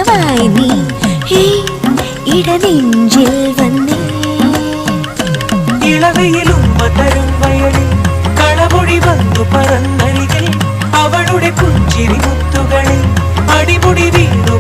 പൂവായി നീ ഇടനെഞ്ചിൽ വന്നേ ഇളവയിലും തരും വയലിൽ കളമൊഴി വന്നു പറന്നരികിൽ അവളുടെ പുഞ്ചിരി മുത്തുകളിൽ അടിമുടി വീണു